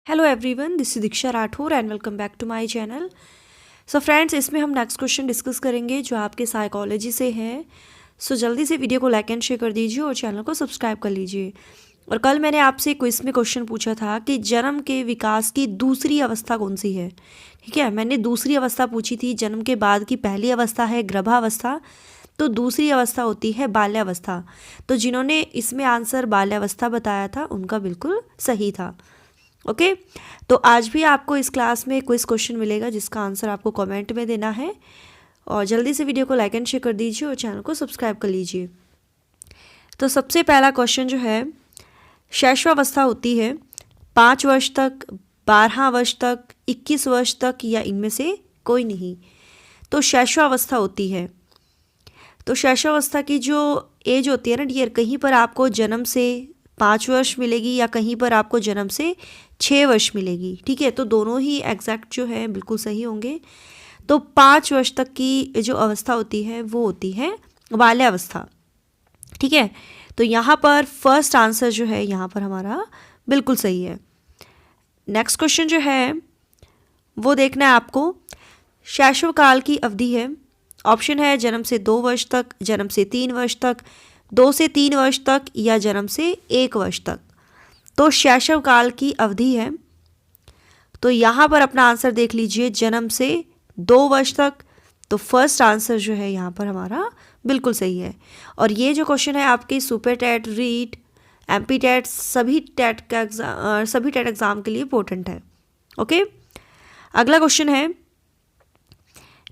Hello everyone, this is Diksha Rathore and welcome back to my channel. So friends, इसमें हम next question discuss करेंगे जो आपके साइकोलॉजी से है। सो जल्दी से वीडियो को लाइक एंड शेयर कर दीजिए और चैनल को सब्सक्राइब कर लीजिए। और कल मैंने आपसे क्विज में क्वेश्चन पूछा था कि जन्म के विकास की दूसरी अवस्था कौन सी है। ठीक है, मैंने दूसरी अवस्था पूछी थी। जन्म के बाद की पहली अवस्था है गर्भावस्था, तो दूसरी अवस्था होती है बाल्यावस्था। तो जिन्होंने इसमें आंसर बाल्यावस्था बताया था उनका बिल्कुल सही था। ओके तो आज भी आपको इस क्लास में क्विज क्वेश्चन मिलेगा जिसका आंसर आपको कमेंट में देना है। और जल्दी से वीडियो को लाइक एंड शेयर कर दीजिए और चैनल को सब्सक्राइब कर लीजिए। तो सबसे पहला क्वेश्चन जो है, शैशवावस्था होती है 5 वर्ष तक, 12 वर्ष तक, 21 वर्ष तक या इनमें से कोई नहीं। तो शैशवावस्था होती है। तो शैशवावस्था की जो एज होती है ना डियर, कहीं पर आपको जन्म से 5 वर्ष मिलेगी या कहीं पर आपको जन्म से 6 वर्ष मिलेगी। ठीक है, तो दोनों ही एग्जैक्ट जो है बिल्कुल सही होंगे। तो 5 वर्ष तक की जो अवस्था होती है वो होती है बाल्यावस्था। ठीक है, तो यहाँ पर फर्स्ट आंसर जो है यहाँ पर हमारा बिल्कुल सही है। नेक्स्ट क्वेश्चन जो है वो देखना है आपको। शैशवकाल की अवधि है, ऑप्शन है जन्म से 2 वर्ष तक, जन्म से 3 वर्ष तक, 2 से 3 वर्ष तक या जन्म से 1 वर्ष तक। तो शैशवकाल की अवधि है, तो यहाँ पर अपना आंसर देख लीजिए, जन्म से 2 वर्ष तक। तो फर्स्ट आंसर जो है यहाँ पर हमारा बिल्कुल सही है। और ये जो क्वेश्चन है आपके super TET, REET, MP TET, सभी टेट एग्ज़ाम के लिए इम्पोर्टेंट है। ओके, अगला क्वेश्चन है,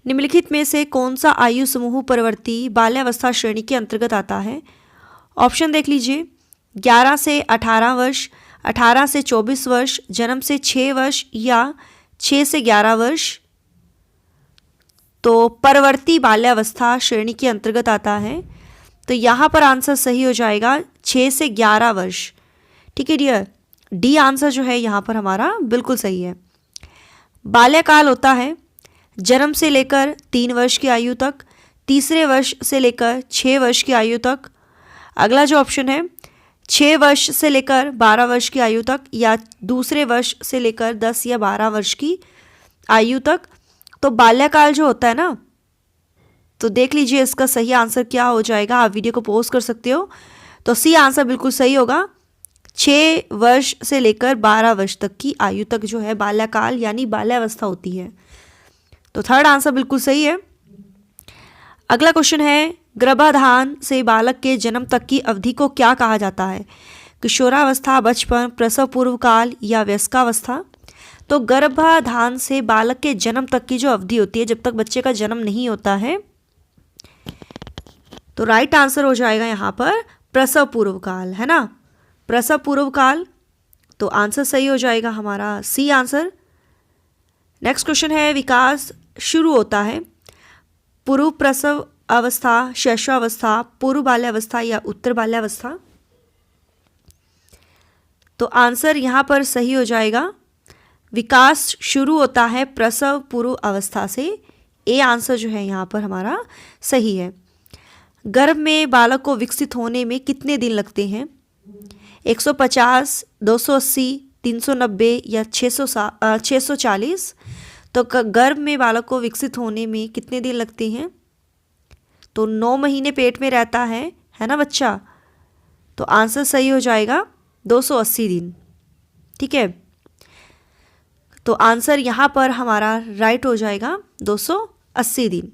निम्नलिखित में से कौन सा आयु समूह परवर्ती बाल्यावस्था श्रेणी के अंतर्गत आता है। ऑप्शन देख लीजिए, 11 से 18 वर्ष, 18 से 24 वर्ष, जन्म से 6 वर्ष या 6 से 11 वर्ष। तो परवर्ती बाल्यावस्था श्रेणी के अंतर्गत आता है, तो यहाँ पर आंसर सही हो जाएगा 6 से 11 वर्ष। ठीक है डियर, डी आंसर जो है यहाँ पर हमारा बिल्कुल सही है। बाल्यकाल होता है जन्म से लेकर 3 वर्ष की आयु तक, तीसरे वर्ष से लेकर 6 वर्ष की आयु तक। अगला जो ऑप्शन है 6 वर्ष से लेकर 12 वर्ष की आयु तक या दूसरे वर्ष से लेकर 10 या 12 वर्ष की आयु तक। तो बाल्यकाल जो होता है ना, तो देख लीजिए इसका सही आंसर क्या हो जाएगा। आप वीडियो को पॉज कर सकते हो। तो सी आंसर बिल्कुल सही होगा, 6 वर्ष से लेकर 12 वर्ष तक की आयु तक जो है बाल्यकाल यानी बाल्यावस्था होती है। तो थर्ड आंसर बिल्कुल सही है। अगला क्वेश्चन है, गर्भाधान से बालक के जन्म तक की अवधि को क्या कहा जाता है। किशोरावस्था, बचपन, प्रसव पूर्व काल या वयस्कावस्था। तो गर्भाधान से बालक के जन्म तक की जो अवधि होती है, जब तक बच्चे का जन्म नहीं होता है, तो राइट आंसर हो जाएगा यहाँ पर प्रसव पूर्व काल, है ना, प्रसव पूर्व काल। तो आंसर सही हो जाएगा हमारा सी आंसर। नेक्स्ट क्वेश्चन है, विकास शुरू होता है पूर्व प्रसव अवस्था, शैशवावस्था, पूर्व बाल्यावस्था या उत्तर बाल्यावस्था। तो आंसर यहाँ पर सही हो जाएगा, विकास शुरू होता है प्रसव पूर्व अवस्था से। ए आंसर जो है यहाँ पर हमारा सही है। गर्भ में बालक को विकसित होने में कितने दिन लगते हैं। 150, 280, 390 या 640। तो गर्भ में बालक को विकसित होने में कितने दिन लगते हैं। तो 9 महीने पेट में रहता है ना बच्चा। तो आंसर सही हो जाएगा 280 दिन। ठीक है, तो आंसर यहाँ पर हमारा राइट हो जाएगा 280 दिन।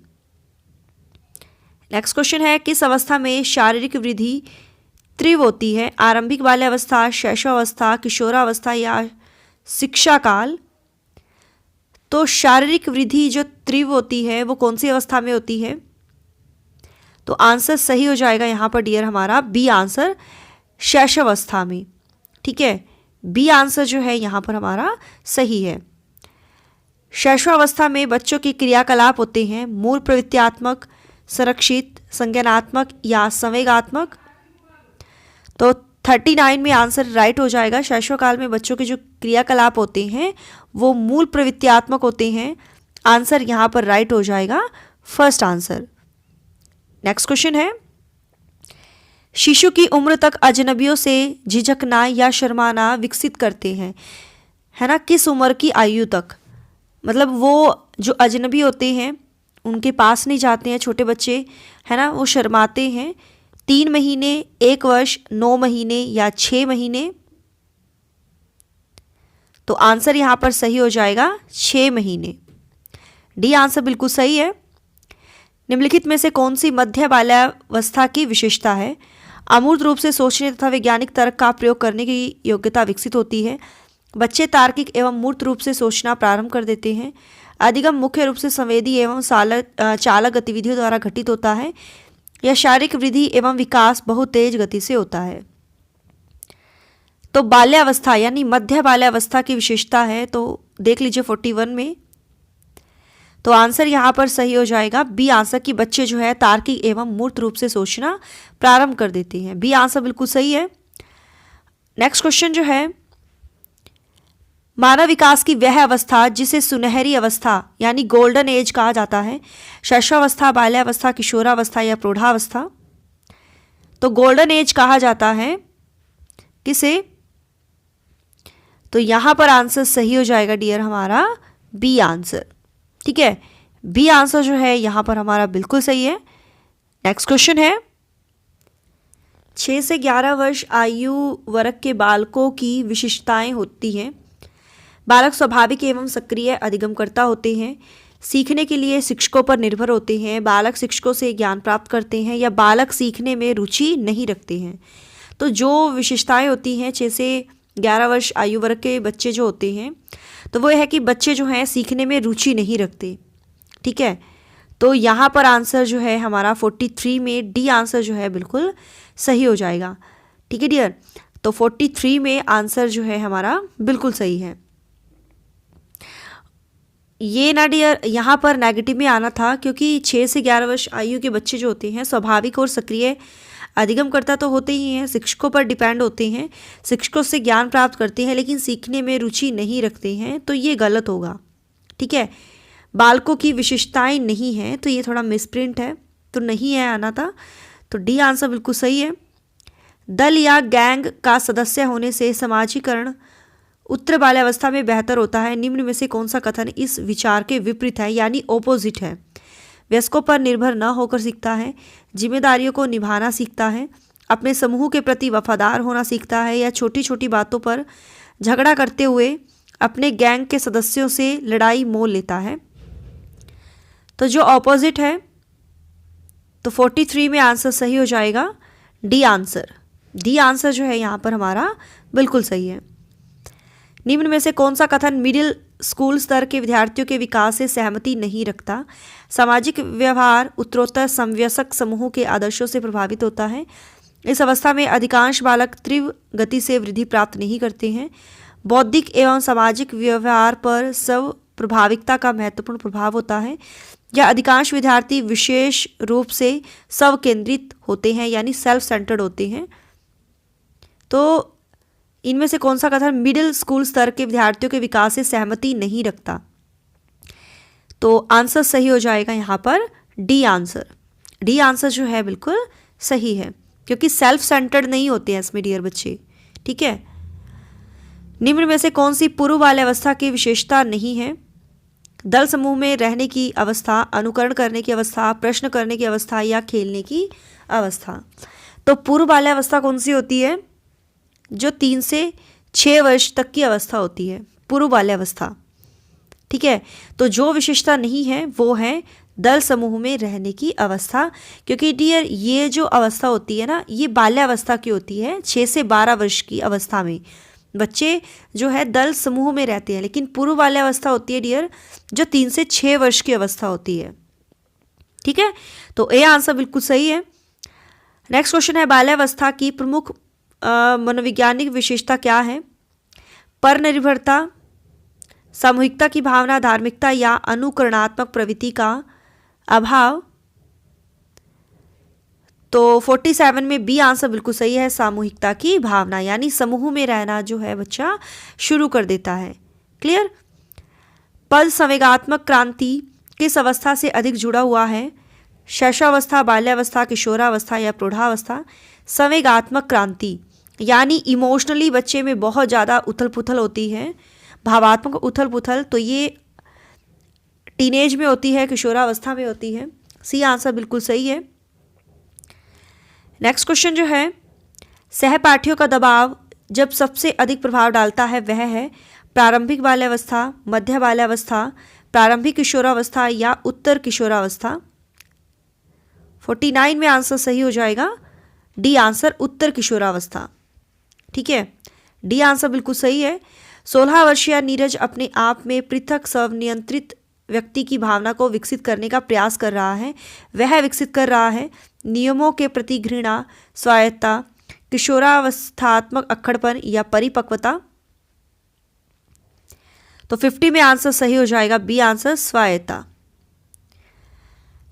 नेक्स्ट क्वेश्चन है, किस अवस्था में शारीरिक वृद्धि तीव्र होती है। आरंभिक बाल्यावस्था, शैशवावस्था, किशोरावस्था या शिक्षा काल। तो शारीरिक वृद्धि जो तीव्र होती है वो कौन सी अवस्था में होती है। तो आंसर सही हो जाएगा यहाँ पर डियर हमारा बी आंसर, शैशवावस्था में। ठीक है, बी आंसर जो है यहाँ पर हमारा सही है। शैशवावस्था में बच्चों की क्रियाकलाप होते हैं मूल प्रवृत्त्यात्मक, संरक्षित, संज्ञानात्मक या संवेगात्मक। तो 39 में आंसर राइट हो जाएगा। शैशवकाल में बच्चों के जो क्रियाकलाप होते हैं वो मूल प्रवृत्त्यात्मक होते हैं। आंसर यहाँ पर राइट हो जाएगा फर्स्ट आंसर। नेक्स्ट क्वेश्चन है, शिशु की उम्र तक अजनबियों से झिझकना या शर्माना विकसित करते हैं, है ना, किस उम्र की आयु तक, मतलब वो जो अजनबी होते हैं उनके पास नहीं जाते हैं छोटे बच्चे, है ना, वो शर्माते हैं। 3 महीने, 1 वर्ष, 9 महीने या 6 महीने। तो आंसर यहाँ पर सही हो जाएगा 6 महीने। डी आंसर बिल्कुल सही है। निम्नलिखित में से कौन सी मध्य बाल्यावस्था की विशेषता है? अमूर्त रूप से सोचने तथा वैज्ञानिक तर्क का प्रयोग करने की योग्यता विकसित होती है। बच्चे तार्किक एवं मूर्त रूप से सोचना प्रारंभ कर देते हैं। अधिगम मुख्य रूप से संवेदी एवं चालक गतिविधियों द्वारा घटित होता है। यह शारीरिक वृद्धि एवं विकास बहुत तेज गति से होता है। तो बाल्यावस्था यानी मध्य बाल्यावस्था की विशेषता है, तो देख लीजिए 41 में। तो आंसर यहाँ पर सही हो जाएगा बी आंसर कि बच्चे जो है तार्किक एवं मूर्त रूप से सोचना प्रारंभ कर देते हैं। बी आंसर बिल्कुल सही है। नेक्स्ट क्वेश्चन जो है, मानव विकास की वह अवस्था जिसे सुनहरी अवस्था यानी गोल्डन एज कहा जाता है, शैशवावस्था, बाल्यावस्था, किशोरावस्था या प्रौढ़ावस्था? तो गोल्डन एज कहा जाता है किसे? तो यहां पर आंसर सही हो जाएगा डियर हमारा बी आंसर। ठीक है, बी आंसर जो है यहां पर हमारा बिल्कुल सही है। नेक्स्ट क्वेश्चन है, 6 से 11 वर्ष आयु वर्ग के बालकों की विशेषताएं होती हैं। बालक स्वाभाविक एवं सक्रिय अधिगमकर्ता होते हैं, सीखने के लिए शिक्षकों पर निर्भर होते हैं, बालक शिक्षकों से ज्ञान प्राप्त करते हैं, या बालक सीखने में रुचि नहीं रखते हैं। तो जो विशेषताएं होती हैं 6 से 11 वर्ष आयु वर्ग के बच्चे जो होते हैं, तो वो है कि बच्चे जो हैं सीखने में रुचि नहीं रखते। ठीक है, तो यहाँ पर आंसर जो है हमारा 43 में डी आंसर जो है बिल्कुल सही हो जाएगा। ठीक है डियर, तो 43 में आंसर जो है हमारा बिल्कुल सही है। ये ना डियर यहाँ पर नेगेटिव में आना था, क्योंकि 6 से 11 वर्ष आयु के बच्चे जो होते हैं स्वाभाविक और सक्रिय अधिगमकर्ता तो होते ही हैं, शिक्षकों पर डिपेंड होते हैं, शिक्षकों से ज्ञान प्राप्त करते हैं, लेकिन सीखने में रुचि नहीं रखते हैं, तो ये गलत होगा। ठीक है, बालकों की विशेषताएं नहीं हैं, तो ये थोड़ा मिसप्रिंट है, तो नहीं है आना था। तो डी आंसर बिल्कुल सही है। दल या गैंग का सदस्य होने से समाजीकरण उत्तर बाल्यावस्था में बेहतर होता है। निम्न में से कौन सा कथन इस विचार के विपरीत है यानी ओपोजिट है? वयस्कों पर निर्भर न होकर सीखता है, जिम्मेदारियों को निभाना सीखता है, अपने समूह के प्रति वफादार होना सीखता है, या छोटी छोटी बातों पर झगड़ा करते हुए अपने गैंग के सदस्यों से लड़ाई मोल लेता है। तो जो ऑपोजिट है, तो 43 में आंसर सही हो जाएगा डी आंसर। डी आंसर जो है यहाँ पर हमारा बिल्कुल सही है। निम्न में से कौन सा कथन मिडिल स्कूल स्तर के विद्यार्थियों के विकास से सहमति नहीं रखता? सामाजिक व्यवहार उत्तरोत्तर समवयस्क समूहों के आदर्शों से प्रभावित होता है। इस अवस्था में अधिकांश बालक तीव्र गति से वृद्धि प्राप्त नहीं करते हैं। बौद्धिक एवं सामाजिक व्यवहार पर स्व प्रभाविकता का महत्वपूर्ण प्रभाव होता है। या अधिकांश विद्यार्थी विशेष रूप से स्व केंद्रित होते हैं यानी सेल्फ सेंटर्ड होते हैं। तो इनमें से कौन सा कथन मिडिल स्कूल स्तर के विद्यार्थियों के विकास से सहमति नहीं रखता? तो आंसर सही हो जाएगा यहाँ पर डी आंसर। डी आंसर जो है बिल्कुल सही है, क्योंकि सेल्फ सेंटर्ड नहीं होते हैं इसमें डियर बच्चे। ठीक है, निम्न में से कौन सी पूर्व बाल्यावस्था की विशेषता नहीं है? दल समूह में रहने की अवस्था, अनुकरण करने की अवस्था, प्रश्न करने की अवस्था, या खेलने की अवस्था? तो पूर्व बाल्यावस्था कौन सी होती है? जो 3 से 6 वर्ष तक की अवस्था होती है, पूर्व बाल्यावस्था। ठीक है, तो जो विशेषता नहीं है वो है दल समूह में रहने की अवस्था, क्योंकि डियर ये जो अवस्था होती है ना, ये बाल्यावस्था की होती है। 6 से 12 वर्ष की अवस्था में बच्चे जो है दल समूह में रहते हैं, लेकिन पूर्व बाल्यावस्था होती है डियर जो 3 से 6 वर्ष की अवस्था होती है। ठीक है, तो ए आंसर बिल्कुल सही है। नेक्स्ट क्वेश्चन है, बाल्यावस्था की प्रमुख मनोवैज्ञानिक विशेषता क्या है? परनिर्भरता, सामूहिकता की भावना, धार्मिकता, या अनुकरणात्मक प्रवृत्ति का अभाव? तो 47 में बी आंसर बिल्कुल सही है, सामूहिकता की भावना, यानी समूह में रहना जो है बच्चा शुरू कर देता है। क्लियर? पद संवेगात्मक क्रांति किस अवस्था से अधिक जुड़ा हुआ है? शैशवावस्था, बाल्यावस्था, किशोरावस्था, या प्रौढ़ावस्था? संवेगात्मक क्रांति यानी इमोशनली बच्चे में बहुत ज़्यादा उथल पुथल होती है, भावात्मक उथल पुथल, तो ये टीनेज में होती है, किशोरावस्था में होती है। सी आंसर बिल्कुल सही है। नेक्स्ट क्वेश्चन जो है, सहपाठियों का दबाव जब सबसे अधिक प्रभाव डालता है वह है प्रारंभिक बाल्यावस्था, मध्य बाल्यावस्था, प्रारंभिक किशोरावस्था या उत्तर किशोरावस्था। 49 में आंसर सही हो जाएगा डी आंसर, उत्तर किशोरावस्था। ठीक है, डी आंसर बिल्कुल सही है। 16 वर्षीय नीरज अपने आप में पृथक स्वनियंत्रित व्यक्ति की भावना को विकसित करने का प्रयास कर रहा है। वह विकसित कर रहा है नियमों के प्रति घृणा, स्वायत्ता, किशोरावस्थात्मक अक्खड़पन या परिपक्वता। तो 50 में आंसर सही हो जाएगा बी आंसर, स्वायत्ता।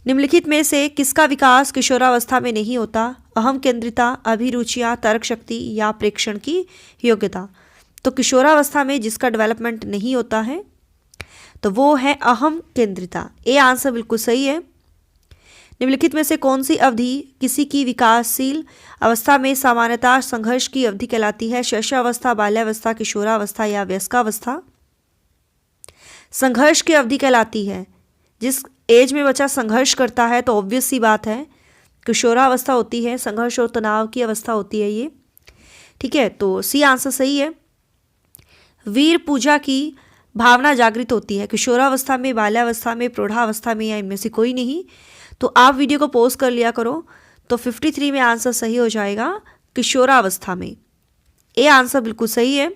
निम्नलिखित में से किसका विकास किशोरावस्था में नहीं होता? अहम केंद्रिता, अभिरुचियां, तर्क शक्ति या प्रेक्षण की योग्यता। तो किशोरावस्था में जिसका डेवलपमेंट नहीं होता है तो वो है अहम केंद्रिता। ए आंसर बिल्कुल सही है। निम्नलिखित में से कौन सी अवधि किसी की विकासशील अवस्था में सामान्यतः संघर्ष की अवधि कहलाती है? शैशवावस्था, बाल्यावस्था, किशोरावस्था या वयस्कावस्था? संघर्ष की अवधि कहलाती है। जिस एज में बच्चा संघर्ष करता है तो ऑब्वियस सी बात है किशोरावस्था होती है, संघर्ष और तनाव की अवस्था होती है ये। ठीक है, तो सी आंसर सही है। वीर पूजा की भावना जागृत होती है किशोरावस्था में, बाल्यावस्था में, प्रौढ़ावस्था में या इनमें से कोई नहीं। तो आप वीडियो को पॉज कर लिया करो। तो 53 में आंसर सही हो जाएगा किशोरावस्था में। ए आंसर बिल्कुल सही है।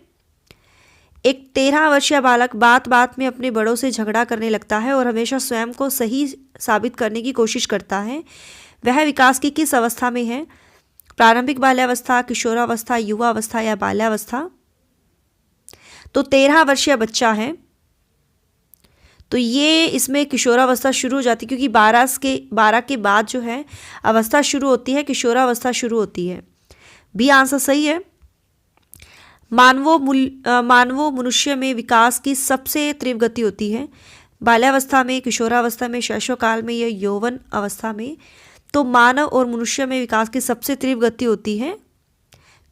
एक 13 वर्षीय बालक बात बात में अपने बड़ों से झगड़ा करने लगता है और हमेशा स्वयं को सही साबित करने की कोशिश करता है। वह विकास की किस अवस्था में है? प्रारंभिक बाल्यावस्था, किशोरावस्था, युवावस्था या बाल्यावस्था? तो 13 वर्षीय बच्चा है तो ये इसमें किशोरावस्था शुरू हो जाती है, क्योंकि 12 के बाद जो है अवस्था शुरू होती है, किशोरावस्था शुरू होती है। बी आंसर सही है। मानवों मनुष्य में विकास की सबसे तीव्र गति होती है बाल्यावस्था में, किशोरावस्था में, शैशवकाल में या यौवन अवस्था में। तो मानव और मनुष्य में विकास की सबसे तीव्र गति होती है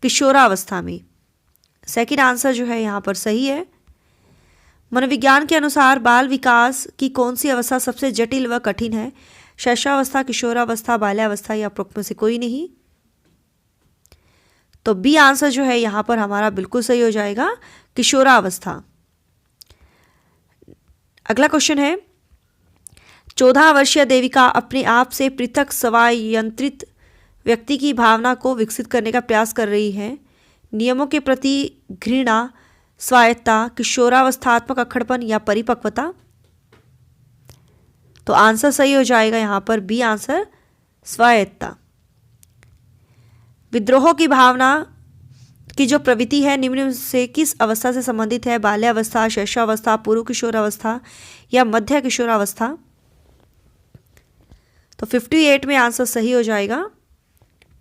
किशोरावस्था में। सेकंड आंसर जो है यहाँ पर सही है। मनोविज्ञान के अनुसार बाल विकास की कौन सी अवस्था सबसे जटिल व कठिन है? शैशवावस्था, किशोरावस्था, बाल्यावस्था या उपरोक्त में से कोई नहीं? तो बी आंसर जो है यहाँ पर हमारा बिल्कुल सही हो जाएगा, किशोरावस्था। अगला क्वेश्चन है, 14 वर्षीय देविका अपने आप से पृथक स्वायंत्रित व्यक्ति की भावना को विकसित करने का प्रयास कर रही है। नियमों के प्रति घृणा, स्वायत्ता, किशोरावस्थात्मक अक्खड़पन या परिपक्वता? तो आंसर सही हो जाएगा यहाँ पर बी आंसर, स्वायत्ता। विद्रोह की भावना की जो प्रवृत्ति है निम्न से किस अवस्था से संबंधित है? बाल्यावस्था, शैशवावस्था, पूर्व किशोरावस्था या मध्य किशोरावस्था? तो 58 में आंसर सही हो जाएगा,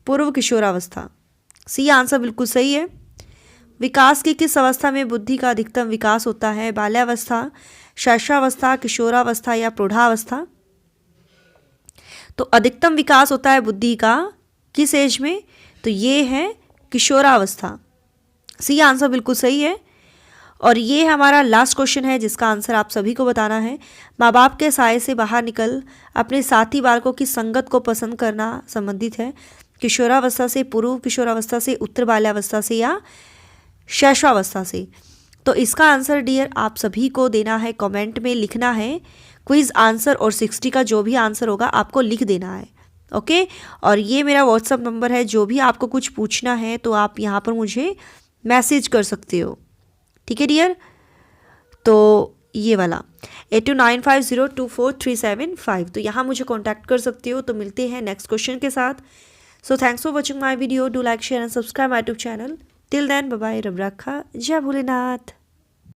पूर्व किशोरावस्था। सी आंसर बिल्कुल सही है। विकास की किस अवस्था में बुद्धि का अधिकतम विकास होता है? बाल्यावस्था, शैशवावस्था, किशोरावस्था या प्रौढ़ावस्था? तो अधिकतम विकास होता है बुद्धि का किस एज में? तो ये है किशोरावस्था। सी आंसर बिल्कुल सही है। और ये हमारा लास्ट क्वेश्चन है जिसका आंसर आप सभी को बताना है। माँ बाप के साये से बाहर निकल अपने साथी बालकों की संगत को पसंद करना संबंधित है किशोरावस्था से, पूर्व किशोरावस्था से, उत्तर बाल्यावस्था से या शैशवावस्था से? तो इसका आंसर डियर आप सभी को देना है, कमेंट में लिखना है क्विज आंसर, और 60 का जो भी आंसर होगा आपको लिख देना है। ओके, और ये मेरा व्हाट्सअप नंबर है, जो भी आपको कुछ पूछना है तो आप यहाँ पर मुझे मैसेज कर सकते हो। ठीक है डियर, तो ये वाला 8295024375, तो यहाँ मुझे कांटेक्ट कर सकते हो। तो मिलते हैं नेक्स्ट क्वेश्चन के साथ। So thanks for watching my video, do like, share and subscribe my YouTube channel. Till then bye bye, रब रखा, जय भोलेनाथ।